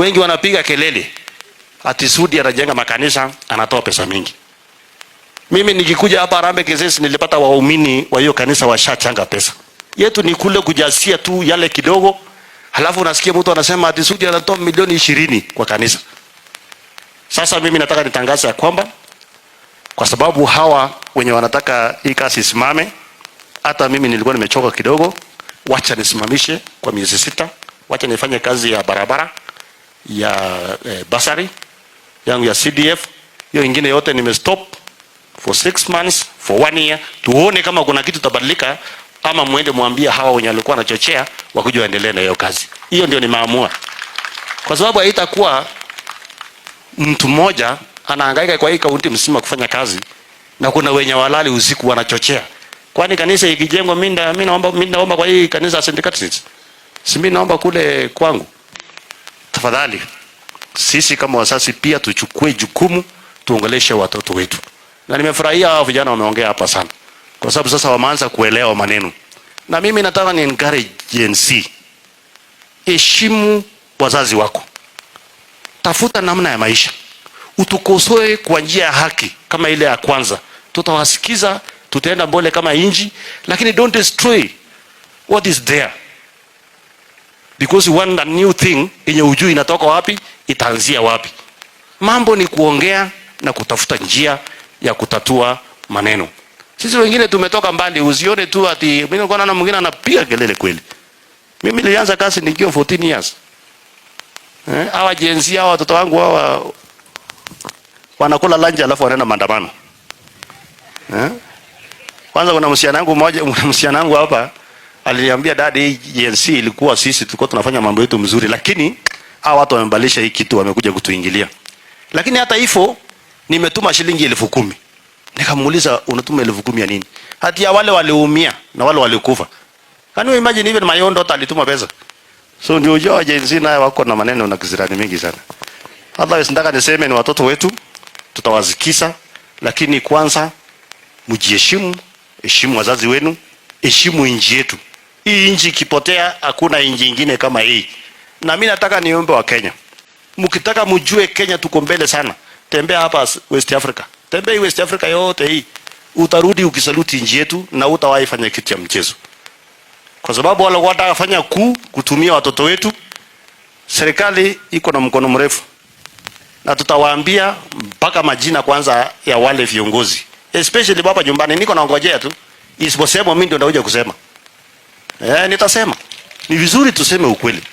Wengi wanapiga kelele ati Sudi anajenga makanisa, anatoa pesa mingi. Mimi nikikuja hapa Harambee Kises nilipata waumini wa hiyo kanisa washachanga pesa. Yetu ni kule kujasia tu yale kidogo. Halafu unasikia mtu anasema ati Sudi anatoa milioni 20 kwa kanisa. Sasa mimi nataka nitangaze ya kwamba kwa sababu hawa wenye wanataka hii kazi isimame, hata mimi nilikuwa nimechoka kidogo, wacha nisimamishe kwa miezi 6, wacha nifanye kazi ya barabara, ya basari yangu ya CDF, hiyo ingine yote nimestop for 6 months, for 1 year, tuone kama kuna kitu tabadilika, ama muende muambie hawa wenye walikuwa wanachochea wakuje waendelee na hiyo kazi. Hiyo ndio nimeamua. Kwa sababu haitakuwa mtu mmoja anahangaika kwa hii kaunti msima kufanya kazi na kuna wenye walali usiku wanachochea. Kwani kanisa ikijengwa mimi naomba kwa hii kanisa ya St. Catherine's. Si mimi naomba kule kwangu. Tafadhali sisi kama wazazi pia tuchukue jukumu tuongeleshe watoto wetu. Na nimefurahia hao vijana wameongea hapa sana. Kwa sababu sasa wameanza kuelewa maneno. Na mimi nataka ni encourage Gen Z. Heshimu wazazi wako. Tafuta namna ya maisha. Utukosoe kwa njia ya haki kama ile ya kwanza. Tutawasikiza, tutaenda mbele kama inji, lakini don't destroy what is there. Because you want a new thing, yenye ujui inatoka wapi, itaanzia wapi. Mambo ni kuongea na kutafuta njia ya kutatua maneno. Sisi wengine tumetoka mbali, usione tu ati mimi niko naona mwingine anapiga kelele kweli. Mimi nilianza kazi nikiwa 14 years. Hawa Gen Z, hawa watoto wangu hawa wanakula lunch alafu wanaenda maandamano. Kwanza kuna msichana wangu hapa aliniambia dadi, Gen Z ilikuwa sisi tulikuwa tunafanya mambo yetu mzuri, lakini hawa watu wamebadilisha hii kitu, wamekuja kutuingilia. Lakini hata hivyo nimetuma shilingi 10,000. Nikamuuliza unatuma 10,000 ya nini? Hati ya wale waliumia na wale walikufa. Can you imagine even my own daughter alituma pesa? So ndio jua Gen Z naye wako na maneno na kizirani mingi sana. Otherwise nataka niseme ni watoto wetu tutawazikisa, lakini kwanza mjiheshimu, heshimu wazazi wenu, heshimu inji yetu. Hii inji ikipotea hakuna inji nyingine kama hii. Na mimi nataka niombe wa Kenya. Mkitaka mjue Kenya tuko mbele sana, tembea hapa West Africa. Tembea West Africa yote hii. Utarudi ukisaluti inji yetu na utawahi fanya kitu ya mchezo. Kwa sababu wale wanataka fanya kutumia watoto wetu, serikali iko na mkono mrefu. Na tutawaambia mpaka majina kwanza ya wale viongozi. Especially baba nyumbani, niko naongojea tu. Isiposema mimi ndio ndakuja kusema. Nitasema. Ni vizuri tuseme ukweli.